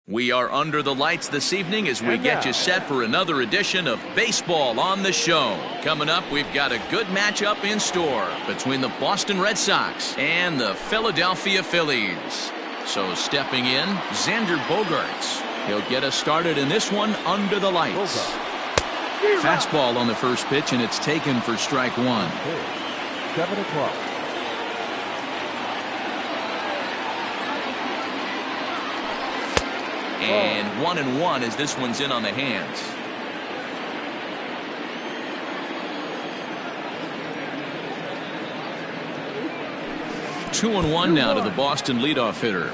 We are under the lights this evening as we get you set for another edition of Baseball on the Show. Coming up, we've got a good matchup in store between the Boston Red Sox and the Philadelphia Phillies. So stepping in, Xander Bogaerts. He'll get us started in this one under the lights. Fastball on the first pitch, and it's taken for strike one. 7-12. And 1-1 as this one's in on the hands. Two and one now to the Boston leadoff hitter.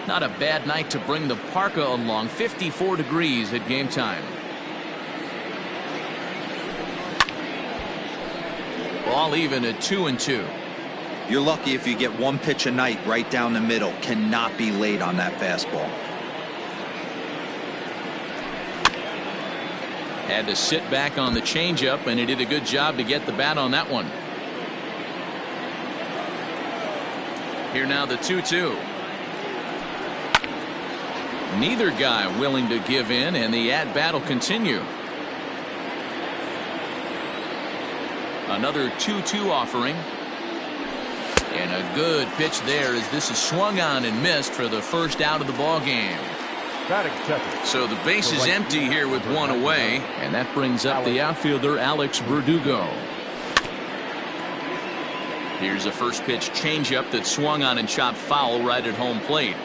Not a bad night to bring the parka along. 54 degrees at game time. Ball even at 2-2. You're lucky if you get one pitch a night right down the middle. Cannot be late on that fastball. Had to sit back on the changeup, and he did a good job to get the bat on that one. Here now the 2-2. Neither guy willing to give in, and the at-bat will continue. Another 2-2 offering. And a good pitch there as this is swung on and missed for the first out of the ball game. So the base is empty here with one away, and that brings up the outfielder Alex Verdugo. Here's a first pitch changeup that swung on and chopped foul right at home plate.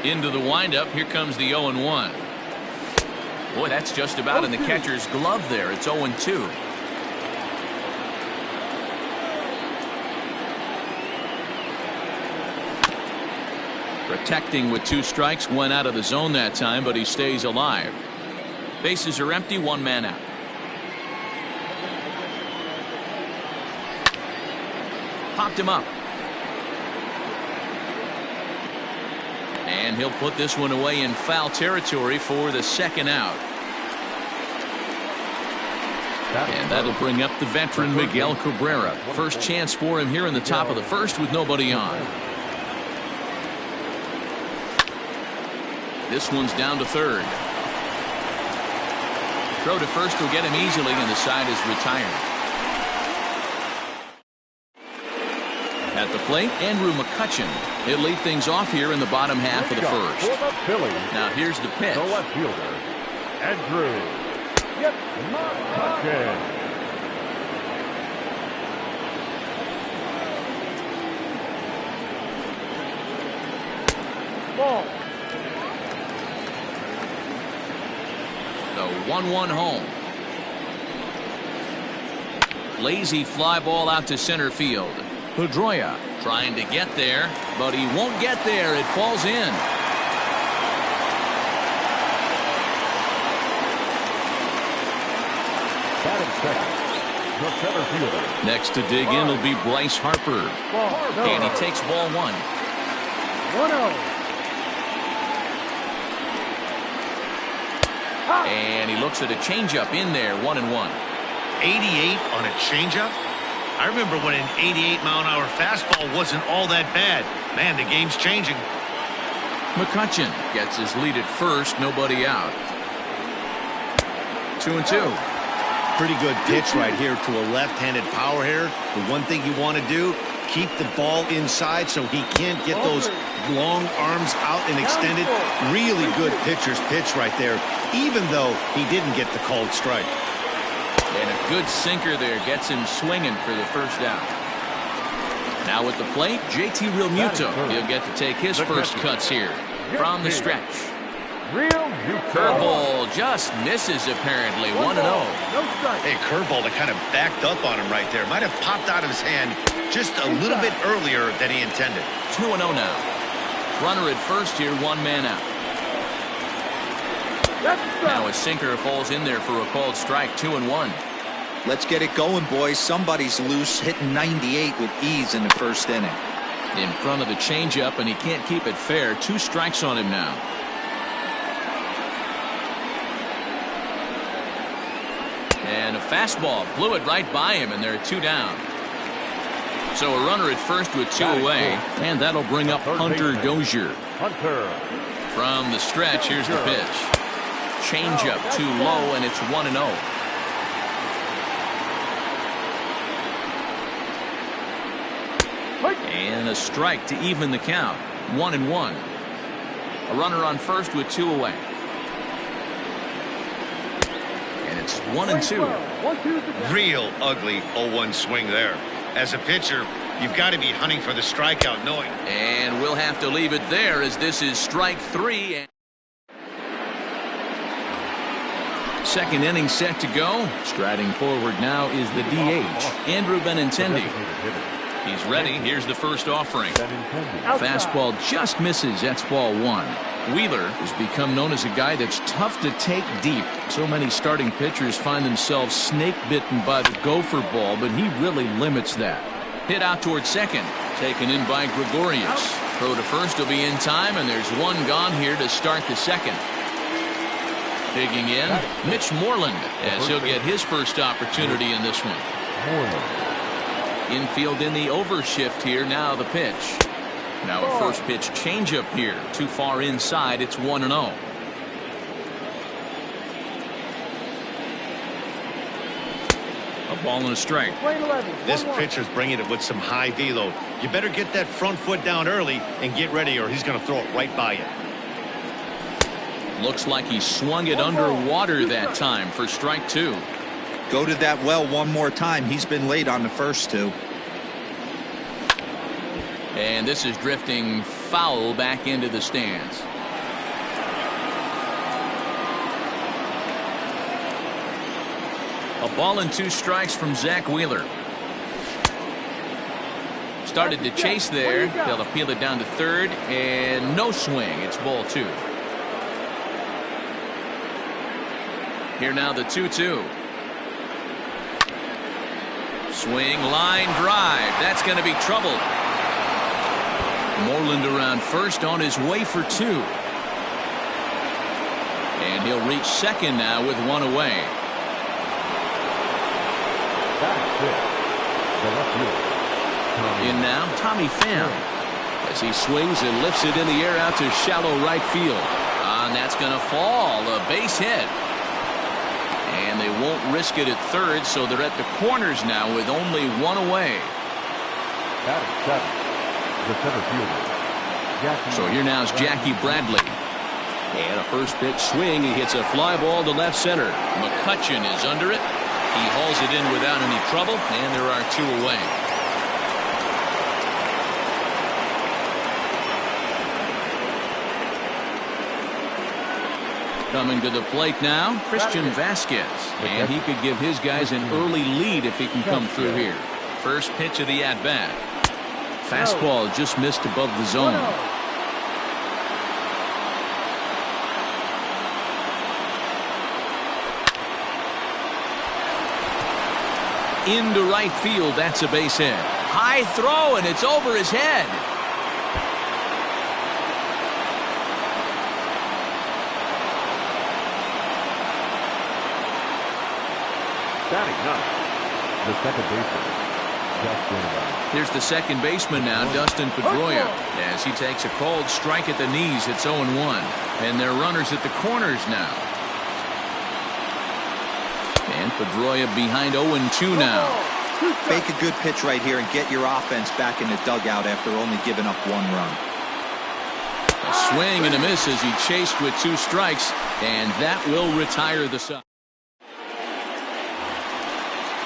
Into the windup, here comes the 0-1. Boy, that's just about in the catcher's glove there. It's 0-2. Protecting with two strikes, went out of the zone that time, but he stays alive. Bases are empty, one man out. Popped him up. And he'll put this one away in foul territory for the second out. And that'll bring up the veteran Miguel Cabrera. First chance for him here in the top of the first with nobody on. This one's down to third. Throw to first will get him easily, and the side is retired. At the plate, Andrew McCutchen. He'll lead things off here in the bottom half of the first. Now here's the pitch. The left fielder, Andrew McCutchen. Ball. The 1-1 home. Lazy fly ball out to center field. Pedroia trying to get there, but he won't get there. It falls in. Batting second, the center fielder. Next to dig in will be Bryce Harper. And he takes ball one. 1-0. And he looks at a changeup in there, 1-1. 88 on a changeup? I remember when an 88-mile-an-hour fastball wasn't all that bad. Man, the game's changing. McCutchen gets his lead at first, nobody out. 2-2. Pretty good pitch right here to a left-handed power hitter. The one thing you want to do, keep the ball inside so he can't get those long arms out and extended. Really good pitcher's pitch right there, even though he didn't get the called strike. And a good sinker there gets him swinging for the first out. Now at the plate, JT Realmuto. He'll get to take his first cuts here from the stretch. Curveball just misses apparently. 1-0. Hey, curveball that kind of backed up on him right there. Might have popped out of his hand just a little bit earlier than he intended. 2-0 now. Runner at first here, one man out. Now a sinker falls in there for a called strike. 2-1. Let's get it going, boys. Somebody's loose, hitting 98 with ease in the first inning. In front of the changeup, and he can't keep it fair. 2 strikes on him now. And a fastball blew it right by him, and there are 2 down. So a runner at first with 2 away, and that'll bring up Hunter Dozier. From the stretch, here's the pitch. Changeup too low, and it's 1-0. And a strike to even the count. 1-1. A runner on first with 2 away. And it's 1-2. Real ugly 0-1 swing there. As a pitcher, you've got to be hunting for the strikeout, knowing. And we'll have to leave it there as this is strike 3. Second inning set to go. Striding forward now is the DH, Andrew Benintendi. He's ready. Here's the first offering. Fastball just misses. That's ball 1. Wheeler has become known as a guy that's tough to take deep. So many starting pitchers find themselves snake bitten by the gopher ball, but he really limits that. Hit out towards second. Taken in by Gregorius. Throw to first will be in time, and there's one gone here to start the second. Digging in, Mitch Moreland, as he'll get his first opportunity in this one. Infield in the overshift here. Now the pitch. Now a first pitch changeup here. Too far inside. It's 1-0. A ball and a strike. This pitcher's bringing it with some high velo. You better get that front foot down early and get ready, or he's going to throw it right by you. Looks like he swung it underwater that time for strike 2. Go to that well one more time. He's been late on the first 2. And this is drifting foul back into the stands. A ball and 2 strikes from Zach Wheeler. Started to chase there. They'll appeal it down to third, and no swing. It's ball 2. Here now the 2-2. Swing, line drive. That's going to be trouble. Moreland around first on his way for 2. And he'll reach second now with 1 away. In now, Tommy Pham. As he swings and lifts it in the air out to shallow right field. And that's going to fall. A base hit. And they won't risk it at third, so they're at the corners now with only 1 away. So here now is Jackie Bradley. And a first pitch swing. He hits a fly ball to left center. McCutchen is under it. He hauls it in without any trouble, and there are 2 away. Coming to the plate now, Christian Vasquez. And he could give his guys an early lead if he can come through here. First pitch of the at-bat. Fastball just missed above the zone. Into right field. That's a base hit. High throw, and it's over his head. The second baseman. Here's the second baseman now, Dustin Pedroia. As he takes a cold strike at the knees, it's 0-1. And they're runners at the corners now. And Pedroia behind 0-2 now. Make a good pitch right here and get your offense back in the dugout after only giving up 1 run. A swing and a miss as he chased with 2 strikes, and that will retire the side.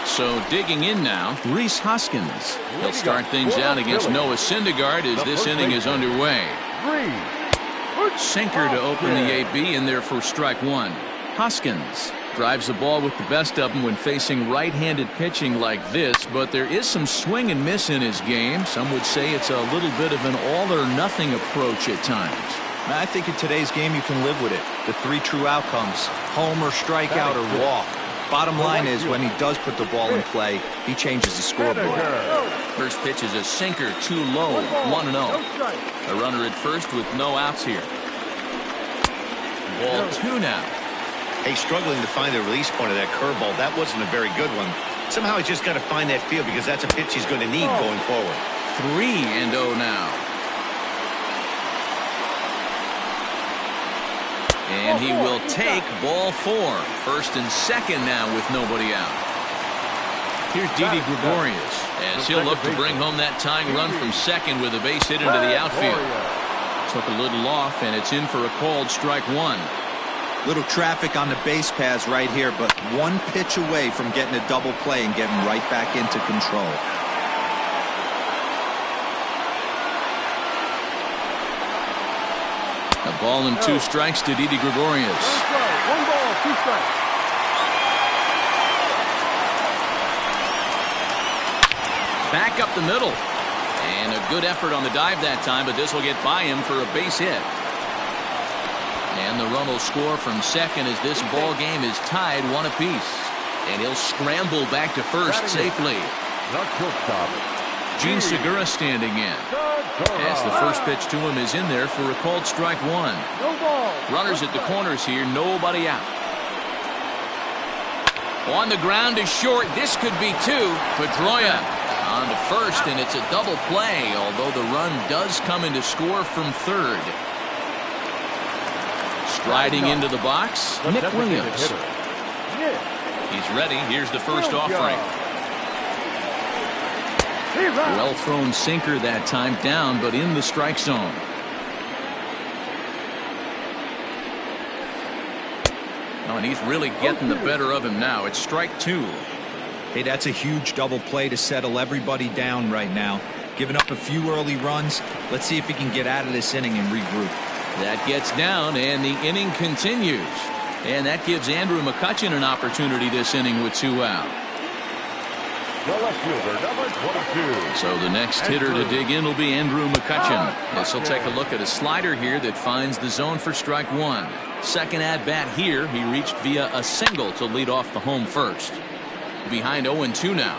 So digging in now, Rhys Hoskins. He'll start things out against Noah Syndergaard as this inning is underway. Sinker to open the AB in there for strike 1. Hoskins drives the ball with the best of them when facing right-handed pitching like this, but there is some swing and miss in his game. Some would say it's a little bit of an all-or-nothing approach at times. I think in today's game you can live with it. The 3 true outcomes: homer, strikeout, or walk. Bottom line is, when he does put the ball in play, he changes the scoreboard. First pitch is a sinker, too low, 1-0. A runner at first with no outs here. Ball 2 now. Hey, struggling to find the release point of that curveball. That wasn't a very good one. Somehow he's just got to find that feel, because that's a pitch he's going to need going forward. 3-0 now. And he will take ball 4. First and second now with nobody out. Here's Didi Gregorius as he'll look to bring home that tying run from second with a base hit into the outfield. Took a little off, and it's in for a called strike 1. Little traffic on the base paths right here, but one pitch away from getting a double play and getting right back into control. A ball and 2 strikes to Didi Gregorius. 1 ball, 2 strikes. Back up the middle. And a good effort on the dive that time, but this will get by him for a base hit. And the run will score from second as this ball game is tied 1 apiece. And he'll scramble back to first safely. Gene Segura standing in. As the first pitch to him is in there for a called strike 1. Runners at the corners here, nobody out. On the ground is short. This could be 2. Pedroia on to first, and it's a double play, although the run does come into score from third. Striding into the box, Nick Williams. He's ready. Here's the first offering. Well thrown sinker that time, down but in the strike zone. Oh, and he's really getting the better of him now. It's strike 2. Hey, that's a huge double play to settle everybody down right now. Giving up a few early runs. Let's see if he can get out of this inning and regroup. That gets down, and the inning continues. And that gives Andrew McCutchen an opportunity this inning with 2 out. The left fielder, number 22. So the next hitter to dig in will be Andrew McCutchen. This will take a look at a slider here that finds the zone for strike 1. Second at bat here, he reached via a single to lead off the home first. Behind 0-2 now.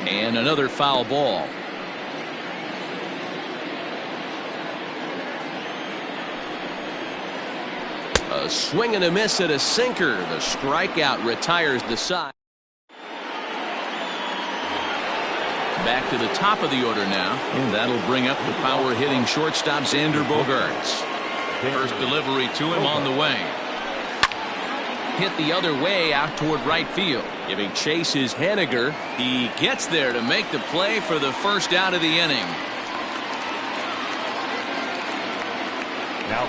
And another foul ball. A swing and a miss at a sinker. The strikeout retires the side. Back to the top of the order now. And that'll bring up the power hitting shortstop Xander Bogaerts. First delivery to him on the way. Hit the other way out toward right field. Giving chase is Henniger. He gets there to make the play for the first out of the inning.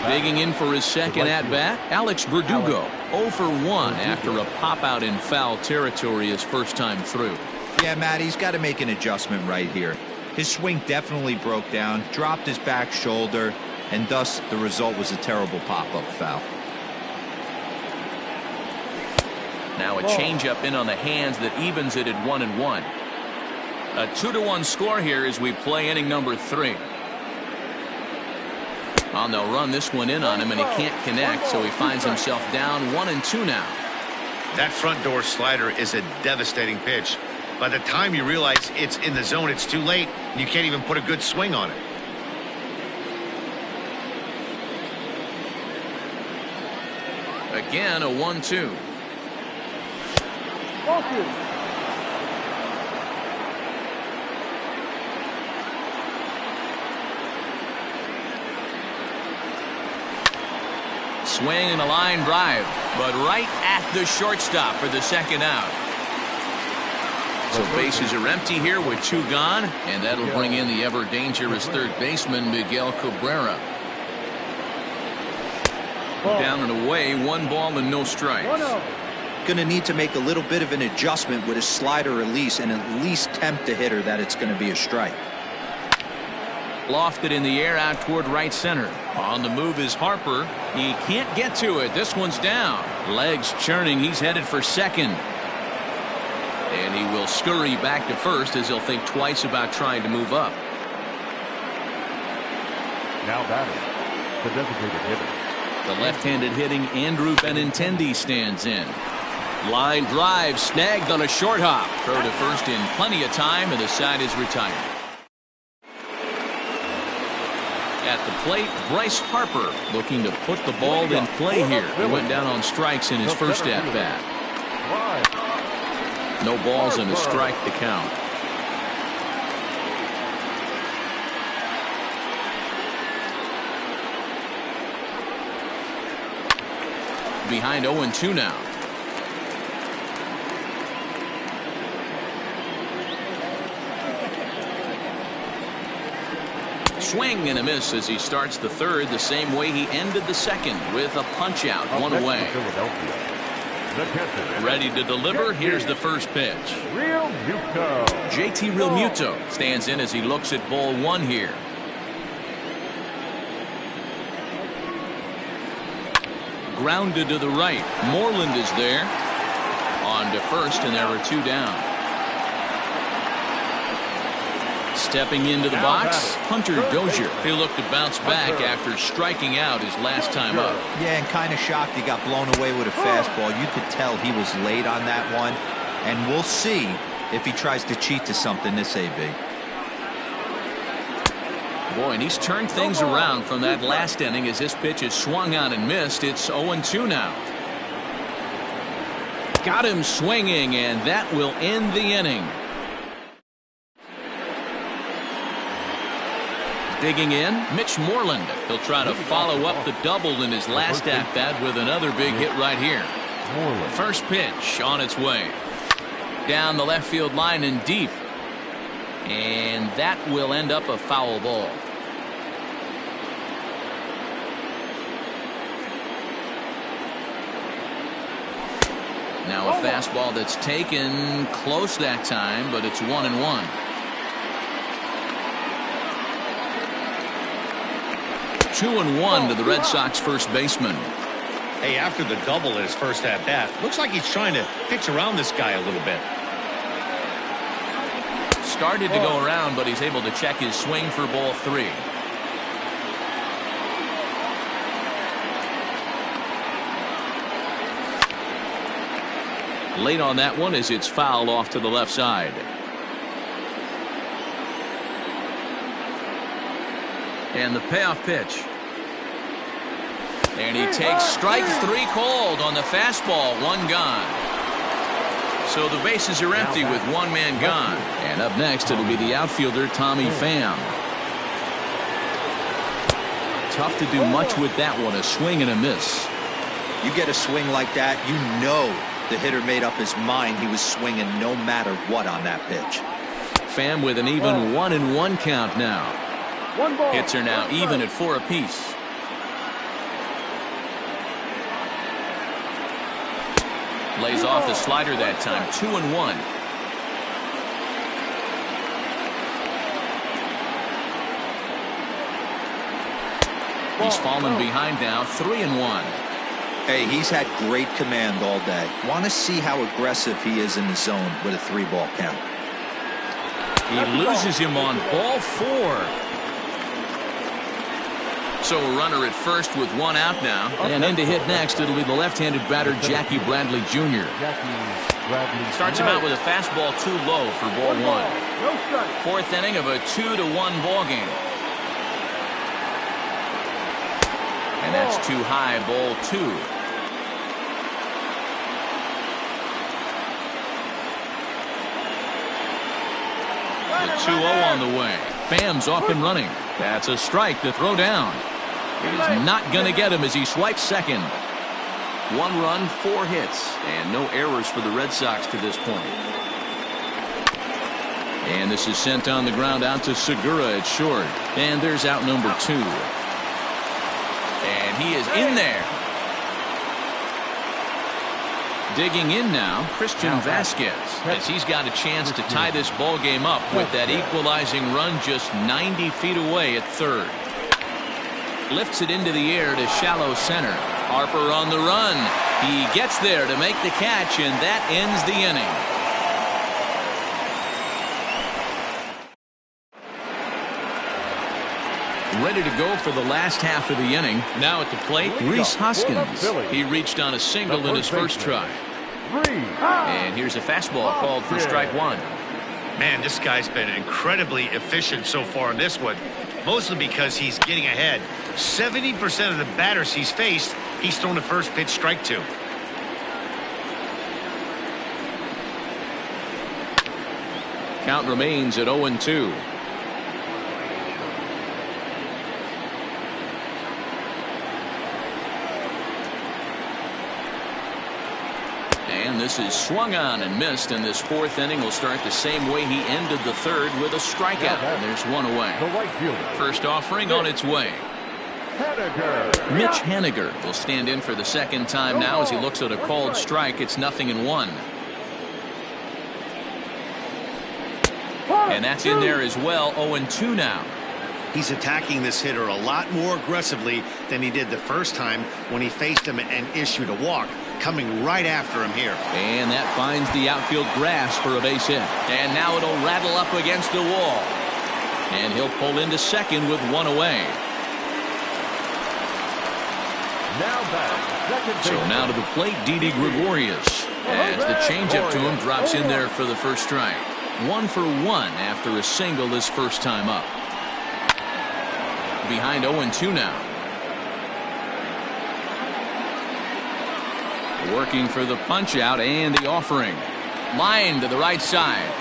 Digging in for his second at-bat, Alex Verdugo. 0 for 1 after a pop-out in foul territory his first time through. Yeah, Matt, he's got to make an adjustment right here. His swing definitely broke down, dropped his back shoulder, and thus the result was a terrible pop-up foul. Now a changeup in on the hands that evens it at 1-1. A 2-1 score here as we play inning number 3. Well, they'll run this one in on him, and he can't connect, so he finds himself down 1-2 now. That front door slider is a devastating pitch. By the time you realize it's in the zone, it's too late, and you can't even put a good swing on it. Again, a 1-2. Swing and a line drive, but right at the shortstop for the second out. So bases are empty here with 2 gone, and that'll bring in the ever dangerous third baseman Miguel Cabrera. Down and away, 1 ball and no strikes. Going to need to make a little bit of an adjustment with his slider release and at least tempt the hitter that it's going to be a strike. Lofted in the air out toward right center. On the move is Harper. He can't get to it. This one's down. Legs churning. He's headed for second. And he will scurry back to first as he'll think twice about trying to move up. Now batting, the designated hitter. The left-handed hitting Andrew Benintendi stands in. Line drive snagged on a short hop. Throw to first in plenty of time, and the side is retired. At the plate, Bryce Harper looking to put the ball in play here. He went down on strikes in his first at-bat. No balls and a strike to count. behind 0-2 now. Swing and a miss as he starts the third the same way he ended the second with a punch out, one away. Ready to deliver. Here's the first pitch. JT Realmuto stands in as he looks at ball one here. Grounded to the right. Moreland is there. On to first, and there are two down. Stepping into the box, Hunter Dozier. He'll look to bounce back after striking out his last time up. Yeah, and kind of shocked he got blown away with a fastball. You could tell he was late on that one. And we'll see if he tries to cheat to something this AB. Boy, and he's turned things around from that last inning as this pitch is swung on and missed. It's 0-2 now. Got him swinging, and that will end the inning. Digging in, Mitch Moreland. He'll try to follow up the double in his last at-bat with another big hit right here. First pitch on its way. Down the left field line and deep. And that will end up a foul ball. Now a fastball that's taken close that time, but it's 1-1. Two and one to the Red Sox first baseman. Hey, after the double in his first at bat, looks like he's trying to pitch around this guy a little bit. Started to go around, but he's able to check his swing for ball three. Late on that one as it's fouled off to the left side. And the payoff pitch. And he takes strike three called on the fastball. One gone. So the bases are empty with one man gone. And up next it'll be the outfielder Tommy Pham. Tough to do much with that one. A swing and a miss. You get a swing like that, you know the hitter made up his mind he was swinging no matter what on that pitch. Pham with an even 1-1 count now. Hits are now even at 4 apiece. Lays off the slider that time. 2-1. He's fallen behind now. 3-1. Hey, he's had great command all day. Want to see how aggressive he is in the zone with a 3-ball count. He loses him on ball 4. So a runner at first with one out now. And in to hit next, it'll be the left-handed batter Jackie Bradley Jr. Starts him out with a fastball too low for ball 1. Fourth inning of a 2-1 ball game. And that's too high, ball 2. The 2-0 on the way. Pham's off and running. That's a strike to throw down. He's not going to get him as he swipes second. 1 run, 4 hits, and no errors for the Red Sox to this point. And this is sent on the ground out to Segura at short. And there's out number 2. And he is in there. Digging in now, Christian Vasquez, as he's got a chance to tie this ball game up with that equalizing run just 90 feet away at third. Lifts it into the air to shallow center. Harper on the run. He gets there to make the catch, and that ends the inning. Ready to go for the last half of the inning. Now at the plate, Rhys Hoskins. He reached on a single in his first try. And here's a fastball called for strike 1. Man, this guy's been incredibly efficient so far in this one, mostly because he's getting ahead. 70% of the batters he's faced, he's thrown the first pitch, strike 2. Count remains at 0-2. this is swung on and missed, and this fourth inning will start the same way he ended the third, with a strikeout. And there's one away. The right fielder. First offering on its way. Haniger. Mitch Haniger will stand in for the second time now as he looks at a called strike. It's 0-1. And that's in there as well. 0-2 now. He's attacking this hitter a lot more aggressively than he did the first time when he faced him and issued a walk. Coming right after him here. And that finds the outfield grass for a base hit. And now it'll rattle up against the wall. And he'll pull into second with one away. Now back. So now to the plate, Didi Gregorius. As the changeup to him drops in there for the first strike. 1 for 1 after a single his first time up. Behind 0-2 now. Working for the punch out and the offering. Line to the right side.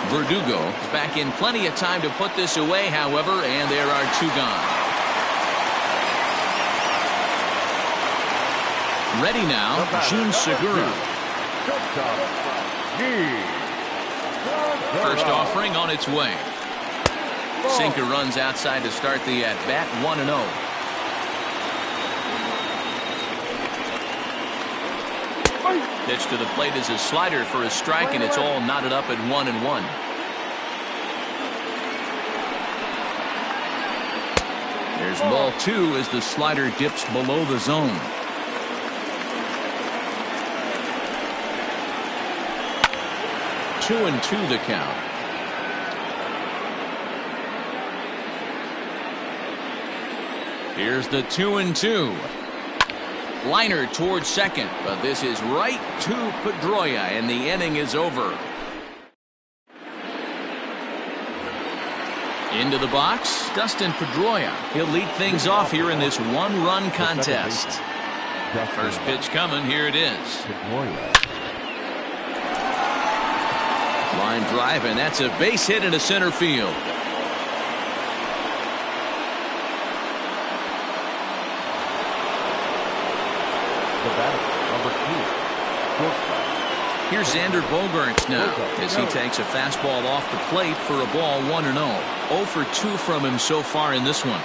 Verdugo is back in plenty of time to put this away, however, and there are two gone. Ready now, Gene Segura. First offering on its way. Sinker runs outside to start the at-bat. 1-0. Pitch to the plate is a slider for a strike, and it's all knotted up at 1-1. There's ball 2 as the slider dips below the zone. Two and 2 the count. Here's the 2-2. Liner towards second, but this is right to Pedroia, and the inning is over. Into the box, Dustin Pedroia. He'll lead things off here in this one-run contest. First pitch coming, here it is. Line drive, and that's a base hit into center field. Here's Xander Bogaerts now as he takes a fastball off the plate for a ball. 1-0. 0 for 2 from him so far in this one.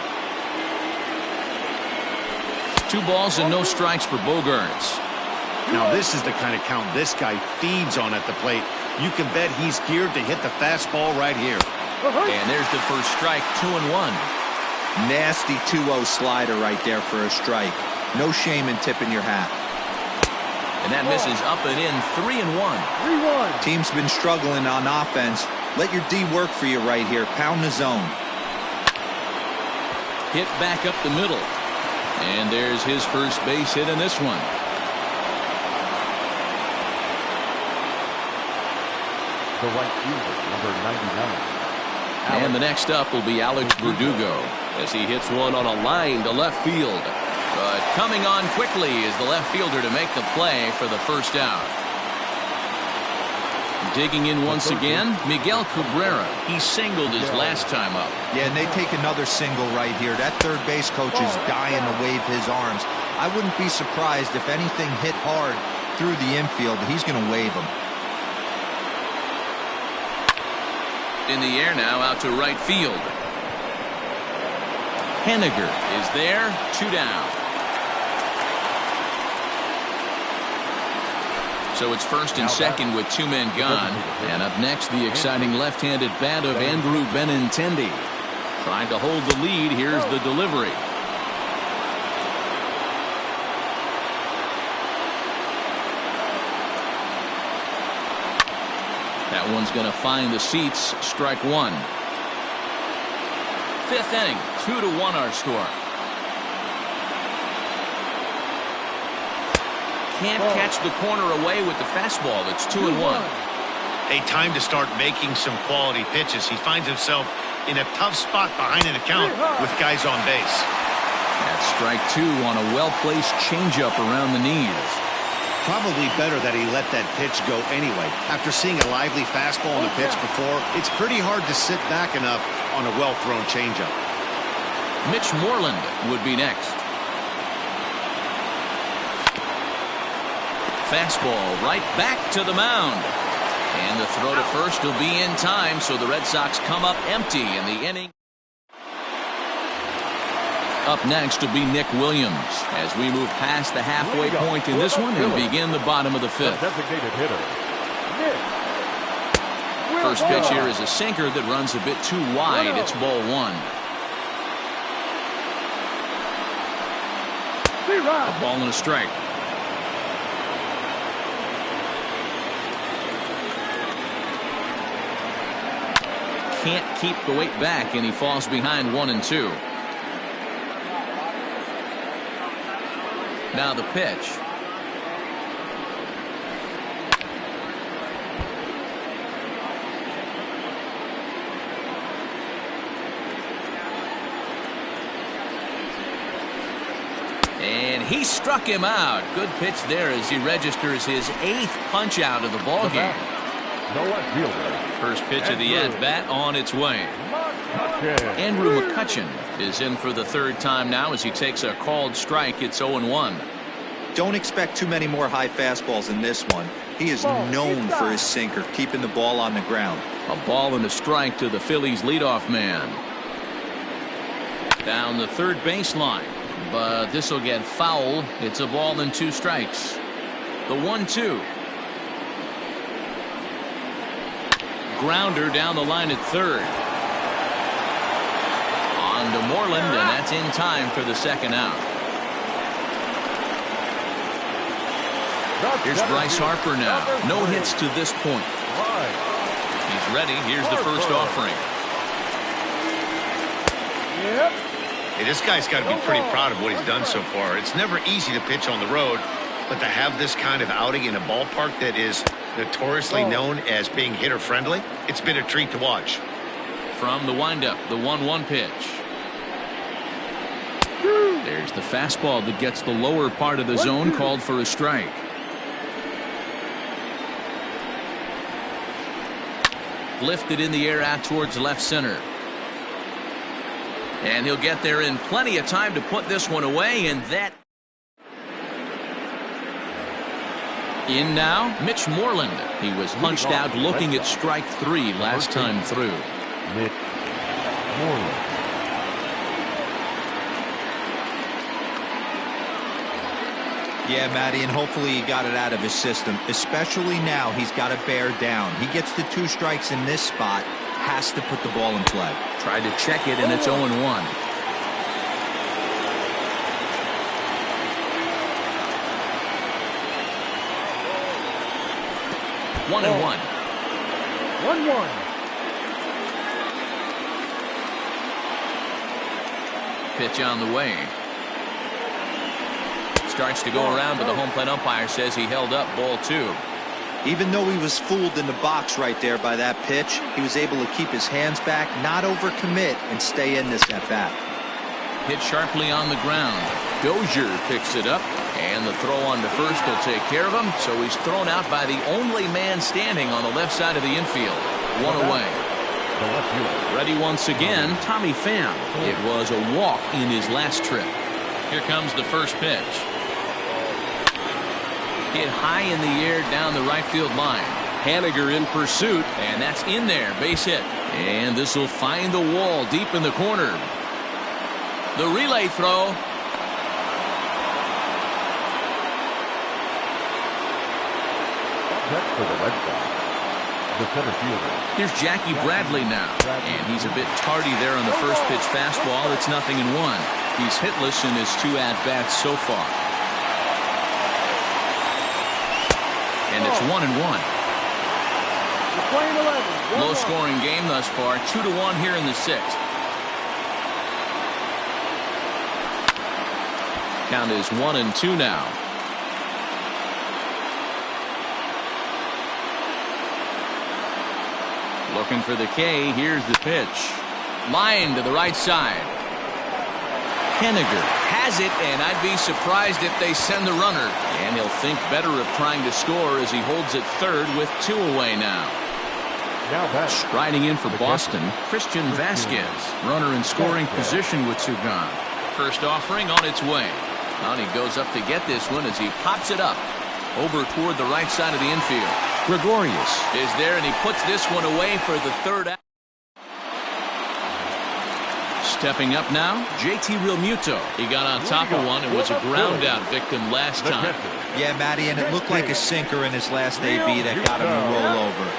2 balls and no strikes for Bogaerts. Now this is the kind of count this guy feeds on at the plate. You can bet he's geared to hit the fastball right here. And there's the first strike. 2-1. Nasty 2-0 slider right there for a strike. No shame in tipping your hat. And that misses up and in. 3-1. Team's been struggling on offense. Let your D work for you right here. Pound the zone. Hit back up the middle. And there's his first base hit in this one. The right fielder, number 99. And the next up will be Alex Verdugo as he hits one on a line to left field. But coming on quickly is the left fielder to make the play for the first out. Digging in once again, Miguel Cabrera. He singled his last time up. Yeah, and they take another single right here. That third base coach is dying to wave his arms. I wouldn't be surprised if anything hit hard through the infield. He's going to wave them. In the air now, out to right field. Haniger is there. 2 down. So it's first and second with 2 men gone. And up next, the exciting left-handed bat of Andrew Benintendi. Trying to hold the lead. Here's the delivery. That one's going to find the seats. Strike 1. 5th inning. 2-1 our score. Can't catch the corner away with the fastball. It's 2-1. A time to start making some quality pitches. He finds himself in a tough spot behind an account with guys on base. That's strike 2 on a well-placed changeup around the knees. Probably better that he let that pitch go anyway. After seeing a lively fastball on the pitch before, it's pretty hard to sit back enough on a well-thrown changeup. Mitch Moreland would be next. fastball right back to the mound. And the throw to first will be in time, so the Red Sox come up empty in the inning. Up next will be Nick Williams as we move past the halfway point in this one and begin the bottom of the fifth. Designated hitter. First pitch here is a sinker that runs a bit too wide. It's ball one. A ball and a strike. Can't keep the weight back, and he falls behind 1-2. Now the pitch. And he struck him out. Good pitch there as he registers his 8th punch out of the ball game. No left fielder. First pitch of the at-bat on its way. Andrew McCutchen is in for the 3rd time now as he takes a called strike. It's 0-1. Don't expect too many more high fastballs in this one. He is known for his sinker, keeping the ball on the ground. A ball and a strike to the Phillies leadoff man. Down the third baseline, but this will get foul. It's a ball and 2 strikes. The 1-2. Grounder down the line at third. On to Moreland, and that's in time for the 2nd out. Here's Bryce Harper now. No hits to this point. He's ready. Here's the first offering. Hey, this guy's got to be pretty proud of what he's done so far. It's never easy to pitch on the road, but to have this kind of outing in a ballpark that is notoriously known as being hitter-friendly, it's been a treat to watch. From the windup, the 1-1 pitch. There's the fastball that gets the lower part of the zone, called for a strike. Lifted in the air out towards left center. And he'll get there in plenty of time to put this one away, and that. In now, Mitch Moreland. He was hunched out looking at strike 3 last time through. Mitch Moreland. Yeah, Matty, and hopefully he got it out of his system. Especially now, he's got to bear down. He gets the 2 strikes in this spot, has to put the ball in play. Tried to check it, and it's 0-1. 1-1. 1-1. Pitch on the way. Starts to go around, but the home plate umpire says he held up, ball 2. Even though he was fooled in the box right there by that pitch, he was able to keep his hands back, not overcommit, and stay in this at-bat. Hit sharply on the ground. Dozier picks it up, and the throw on to first will take care of him, so he's thrown out by the only man standing on the left side of the infield. 1 away. Ready once again, Tommy Pham. It was a walk in his last trip. Here comes the first pitch. Hit high in the air down the right field line. Haniger in pursuit, and that's in there, base hit. And this will find the wall deep in the corner. The relay throw. Next for the Red Sox, the center fielder. Here's Jackie Bradley now, and he's a bit tardy there on the first pitch fastball. It's 0-1. He's hitless in his 2 at-bats so far. And it's 1-1. Low scoring game thus far. 2-1 here in the 6th. Count is 1-2 now. Looking for the K. Here's the pitch. Line to the right side. Haniger has it, and I'd be surprised if they send the runner. And he'll think better of trying to score as he holds it third with 2 away now. Striding in for Boston, Christian Vasquez. Runner in scoring position with 2 gone. First offering on its way. And he goes up to get this one as he pops it up. Over toward the right side of the infield. Gregorius is there, and he puts this one away for the third out. Stepping up now, JT Realmuto. He got on top of one and was a ground out victim last time. Yeah, Matty, and it looked like a sinker in his last AB that got him to roll over.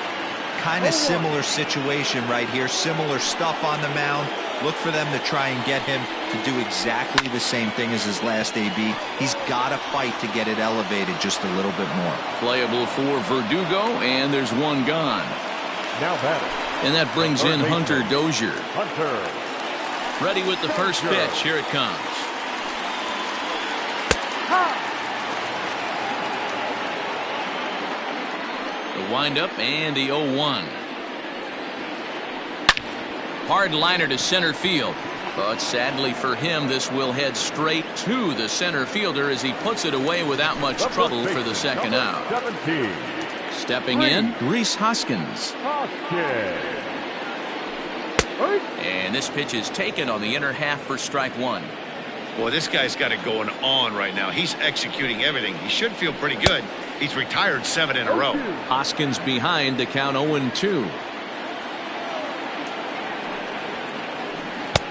Kind of similar situation right here. Similar stuff on the mound. Look for them to try and get him to do exactly the same thing as his last AB. He's got to fight to get it elevated just a little bit more. Playable for Verdugo, and there's one gone. Now batting. And that brings in Hunter Dozier. Hunter. Ready with the first pitch. Here it comes. The windup and the 0-1. Hard liner to center field. But sadly for him, this will head straight to the center fielder as he puts it away without much trouble for the second out. 17. Stepping in, Rhys Hoskins. And this pitch is taken on the inner half for strike one. Boy, this guy's got it going on right now. He's executing everything. He should feel pretty good. He's retired 7 in a row. Hoskins behind to count 0-2.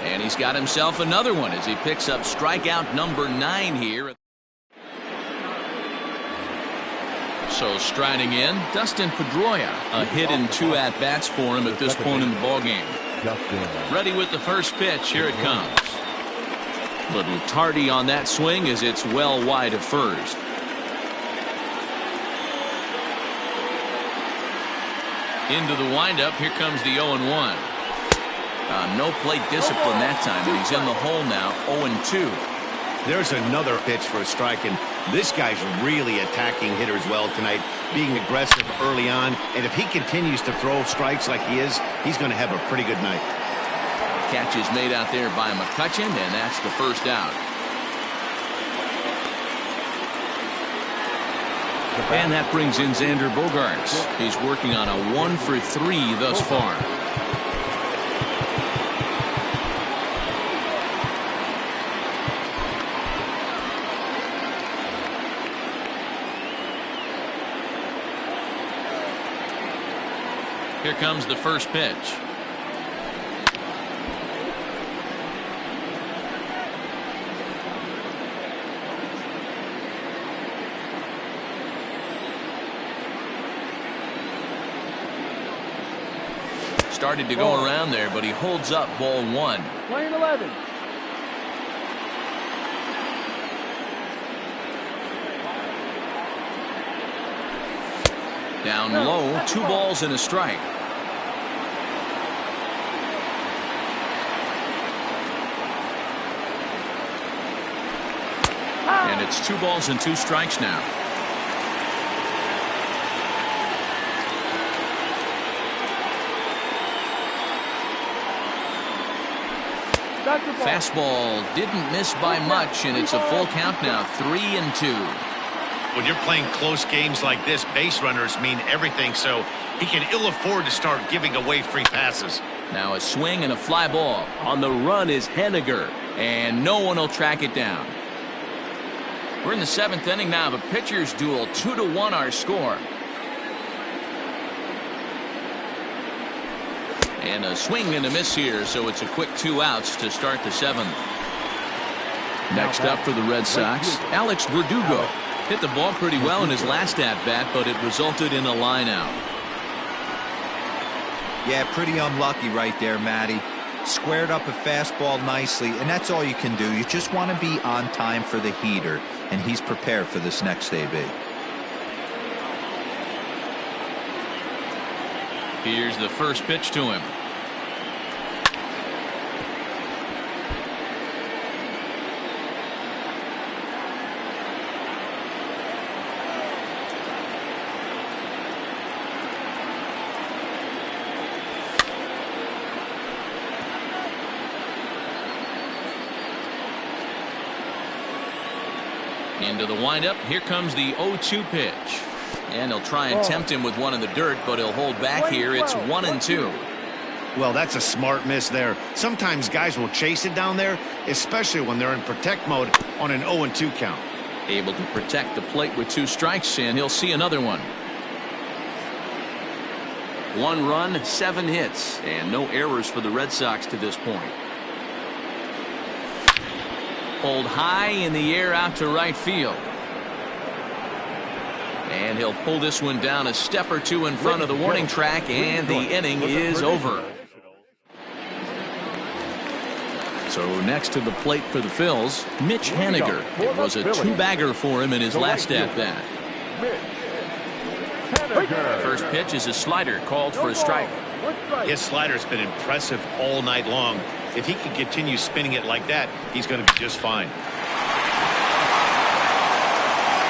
And he's got himself another one as he picks up strikeout number 9 here. So striding in, Dustin Pedroia. A hit and 2 at-bats for him at this point in the ballgame. Ready with the first pitch. Here it comes. Little tardy on that swing as it's well wide of first. Into the windup. Here comes the 0-1. No plate discipline that time, and he's in the hole now. 0-2. There's another pitch for a strike, and this guy's really attacking hitters well tonight, being aggressive early on, and if he continues to throw strikes like he is, he's going to have a pretty good night. Catch is made out there by McCutchen, and that's the first out. And that brings in Xander Bogaerts. He's working on a 1 for 3 thus far. Here comes the first pitch. Started to go around there, but he holds up ball 1. Playing 11. Down low, 2 balls and a strike. And it's 2 balls and 2 strikes now. Fastball didn't miss by much, and it's a full count now. 3-2. When you're playing close games like this, base runners mean everything, so he can ill afford to start giving away free passes. Now a swing and a fly ball. On the run is Henniger, and no one will track it down. We're in the 7th inning now of a pitcher's duel. 2-1 our score. And a swing and a miss here, so it's a quick 2 outs to start the 7th. Next up for the Red Sox, Alex Verdugo. Hit the ball pretty well in his last at-bat, but it resulted in a line out. Yeah, pretty unlucky right there, Matty. Squared up a fastball nicely, and that's all you can do. You just want to be on time for the heater, and he's prepared for this next AB. Here's the first pitch to him. Into the windup. Here comes the 0-2 pitch. And he'll try and tempt him with one in the dirt, but he'll hold back here. It's 1-2. Well, that's a smart miss there. Sometimes guys will chase it down there, especially when they're in protect mode on an 0-2 count. Able to protect the plate with 2 strikes, and he'll see another one. 1 run, 7 hits, and no errors for the Red Sox to this point. Pulled high in the air out to right field. And he'll pull this one down a step or 2 in front of the warning track, and the inning is over. So next to the plate for the Phils, Mitch Haniger. It was a 2-bagger for him in his last at-bat. First pitch is a slider called for a strike. His slider's been impressive all night long. If he can continue spinning it like that, he's going to be just fine.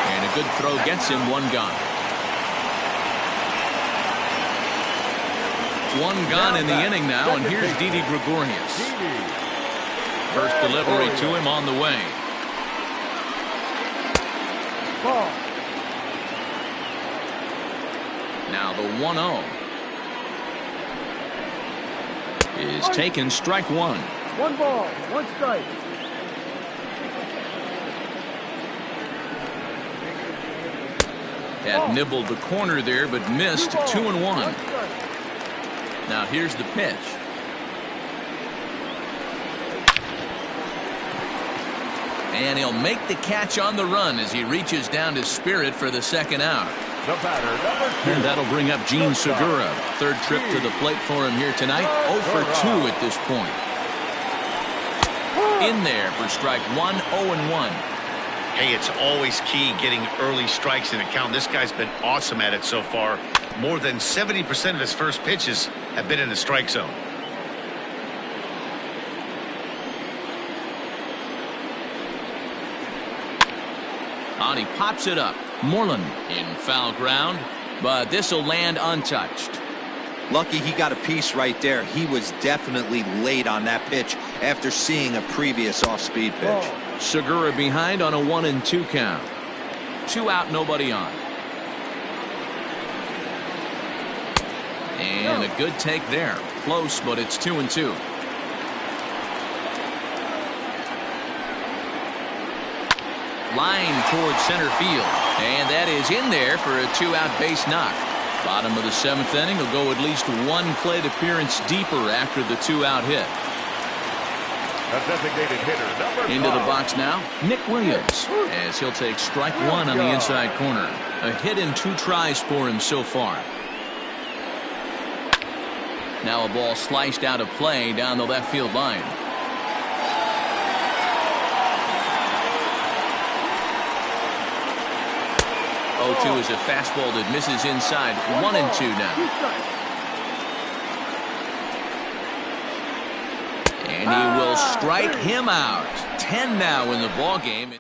And a good throw gets him 1 gone. 1 gone in the inning now, and here's Didi Gregorius. First delivery to him on the way. Now the 1-0 is taken, strike 1. 1 ball, 1 strike. Had nibbled the corner there, but missed. 2-1. Now here's the pitch. And he'll make the catch on the run as he reaches down to Spirit for the second out. The batter, number 2. And that'll bring up Gene Segura. 3rd trip to the plate for him here tonight. 0 for 2 at this point. In there for strike 1, 0-1. Hey, it's always key getting early strikes in a count. This guy's been awesome at it so far. More than 70% of his first pitches have been in the strike zone. And he pops it up. Moreland in foul ground, but this will land untouched. Lucky he got a piece right there. He was definitely late on that pitch after seeing a previous off-speed pitch. Segura behind on a 1-2 count. 2 out, nobody on. And a good take there. Close, but it's 2-2. Line towards center field, and that is in there for a 2-out base knock. Bottom of the 7th inning will go at least 1 plate appearance deeper after the 2-out hit. A designated hitter, number 5. Into the box now, Nick Williams, as he'll take strike 1 on the inside corner. A hit in 2 tries for him so far. Now a ball sliced out of play down the left field line. 0-2 is a fastball that misses inside. 1-2 now. And he will strike him out. 10 now in the ball game.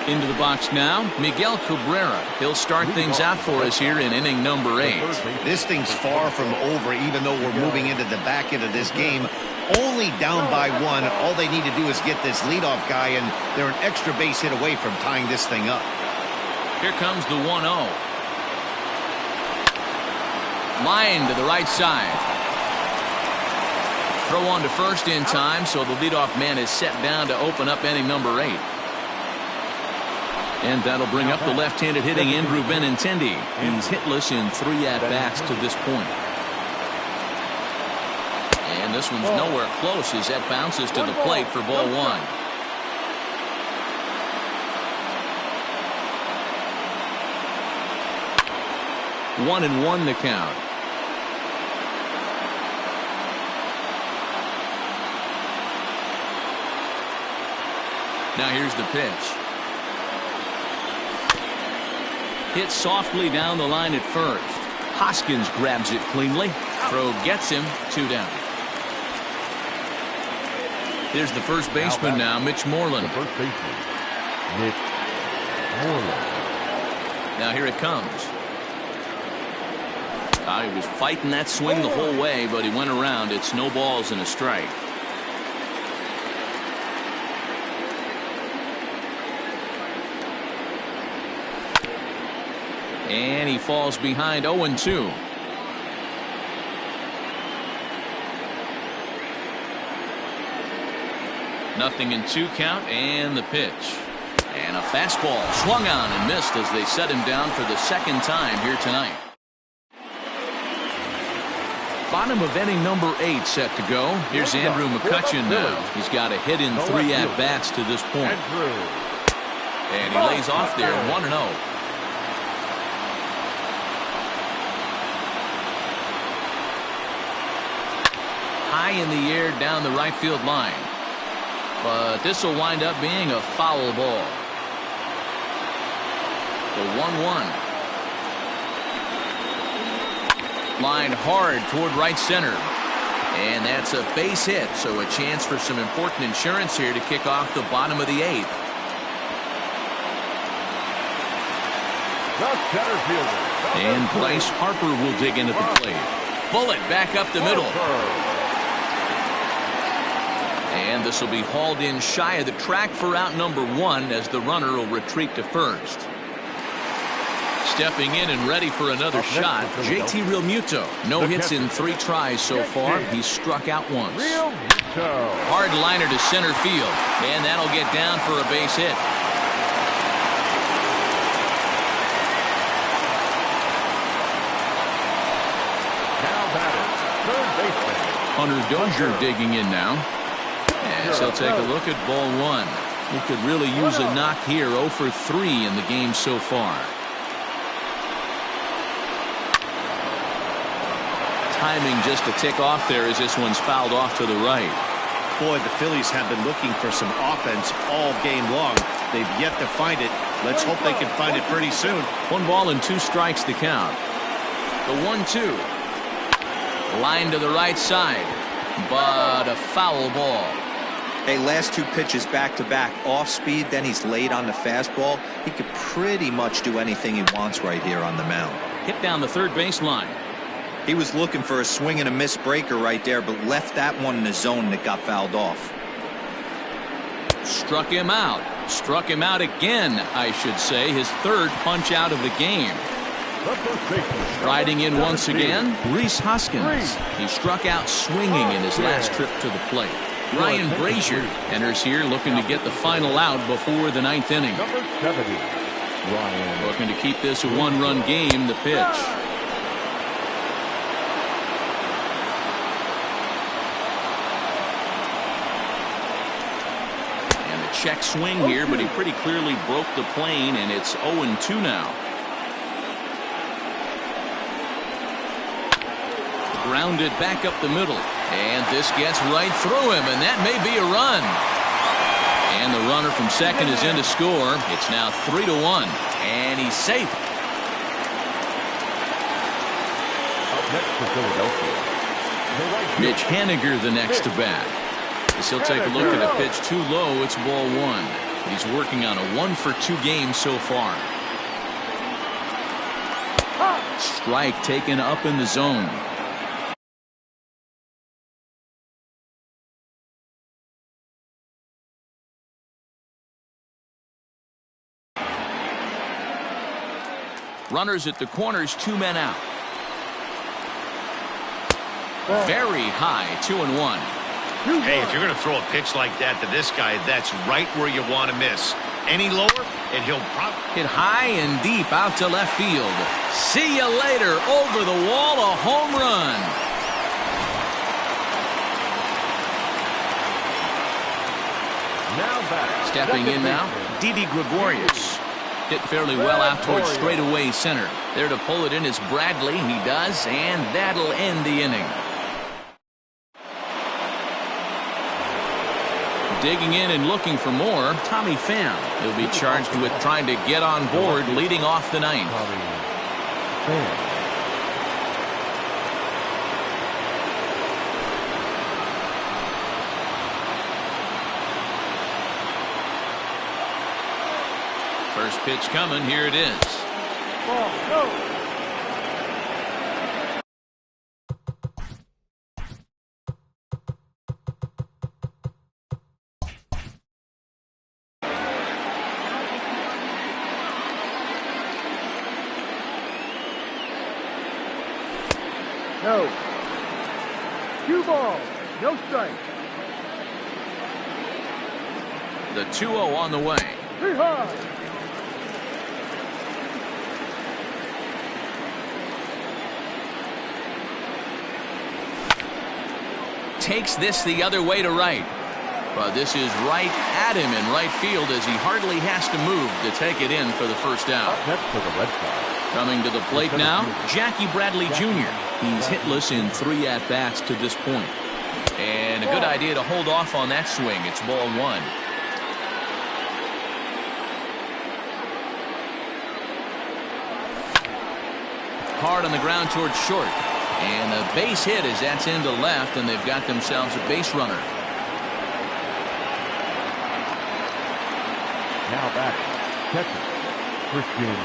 Into the box now, Miguel Cabrera. He'll start things out for us here in inning number 8. This thing's far from over, even though we're moving into the back end of this game. Only down by 1. All they need to do is get this leadoff guy, and they're an extra base hit away from tying this thing up. Here comes the 1-0. Line to the right side. Throw on to first in time, so the leadoff man is set down to open up inning number 8. And that'll bring up the left-handed hitting Andrew Benintendi. He's hitless in 3 at-bats to this point. And this one's nowhere close as that bounces to the plate for ball 1. One and 1 to count. Now here's the pitch. Hit softly down the line at first. Hoskins grabs it cleanly. Throw gets him. 2 down. Here's the first baseman now, Mitch Moreland. The first baseman, Mitch Moreland. Now here it comes. He was fighting that swing the whole way, but he went around. It's no balls and a strike. And he falls behind 0-2. 0-2 count and the pitch. And a fastball swung on and missed as they set him down for the second time here tonight. Bottom of inning number 8 set to go. Here's Andrew McCutcheon now. He's got a hit in 3 at-bats to this point. And he lays off there 1-0. High in the air down the right field line. But this will wind up being a foul ball. The 1-1. Line hard toward right center. And that's a base hit, so a chance for some important insurance here to kick off the bottom of the 8th. And Bryce Harper will dig in at the plate. Bullet back up the middle. And this will be hauled in shy of the track for out number 1 as the runner will retreat to first. Stepping in and ready for another shot, JT Realmuto. No hits in 3 tries so far. He's struck out once. Hard liner to center field, and that'll get down for a base hit. Hunter Dozier digging in now. As he'll take a look at ball 1. He could really use a knock here. 0 for 3 in the game so far. Timing just a tick off there as this one's fouled off to the right. Boy, the Phillies have been looking for some offense all game long. They've yet to find it. Let's hope they can find it pretty soon. 1 ball and 2 strikes to count. The 1-2. Line to the right side, but a foul ball. Hey, last 2 pitches back-to-back off speed, then he's laid on the fastball. He could pretty much do anything he wants right here on the mound. Hit down the third base line. He was looking for a swing and a miss breaker right there, but left that one in the zone that got fouled off. Struck him out. Struck him out again, I should say. His 3rd punch out of the game. Riding in once again, Rhys Hoskins. He struck out swinging in his last trip to the plate. Ryan Brazier enters here looking to get the final out before the 9th inning. Looking to keep this a 1-run game. The pitch. And the check swing here, but he pretty clearly broke the plane, and it's 0-2 now. Grounded back up the middle, and this gets right through him, and that may be a run. And the runner from second is in to score. It's now 3-1, and he's safe. Mitch Haniger the next to bat. As he'll take a look at a pitch too low. It's ball 1. He's working on a 1-for-2 game so far. Strike taken up in the zone. Runners at the corners, 2 men out. Very high, 2-1. Hey, if you're going to throw a pitch like that to this guy, that's right where you want to miss. Any lower, and he'll probably hit high and deep out to left field. See you later. Over the wall, a home run. Stepping in now, Didi Gregorius. Hit fairly well out towards straightaway center. There to pull it in is Bradley. He does, and that'll end the inning. Digging in and looking for more, Tommy Pham. He'll be charged with trying to get on board leading off the 9th. First pitch coming. Here it is. Ball, go. No. 2 balls, no strike. The 2-0 on the way. Takes this the other way to right. But this is right at him in right field as he hardly has to move to take it in for the first out. That's for the Red Sox. Coming to the plate now, Jackie Bradley Jr. He's hitless in 3 at-bats to this point. And a good idea to hold off on that swing. It's ball 1. Hard on the ground towards short. And a base hit as that's into left, and they've got themselves a base runner. Now back, catcher, Christian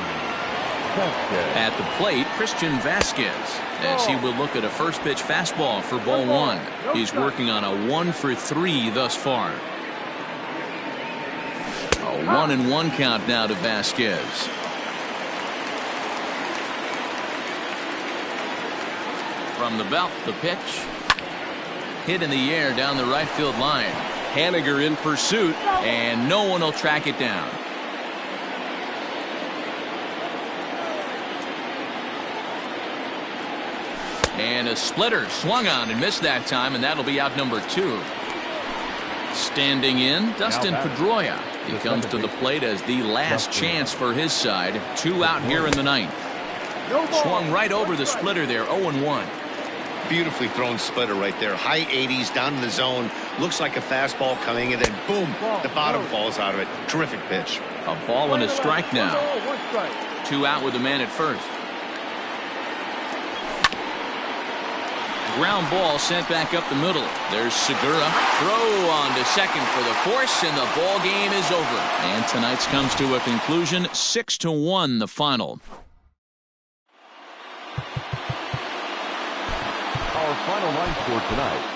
Vasquez. At the plate, Christian Vasquez, as he will look at a first pitch fastball for ball 1. He's working on a 1-for-3 thus far. A 1-1 count now to Vasquez. From the belt, the pitch. Hit in the air down the right field line. Haniger in pursuit, and no one will track it down. And a splitter swung on and missed that time, and that'll be out number 2. Standing in, Dustin Pedroia. He comes to the plate as the last chance for his side. 2 out here in the 9th. Swung right over the splitter there, 0-1. Beautifully thrown splitter right there. High 80s down in the zone. Looks like a fastball coming, and then boom, the bottom falls out of it. Terrific pitch. A ball and a strike now. 2 out with a man at first. Ground ball sent back up the middle. There's Segura. Throw on to second for the force, and the ball game is over. And tonight's comes to a conclusion. 6-1 the final. Our final line score tonight.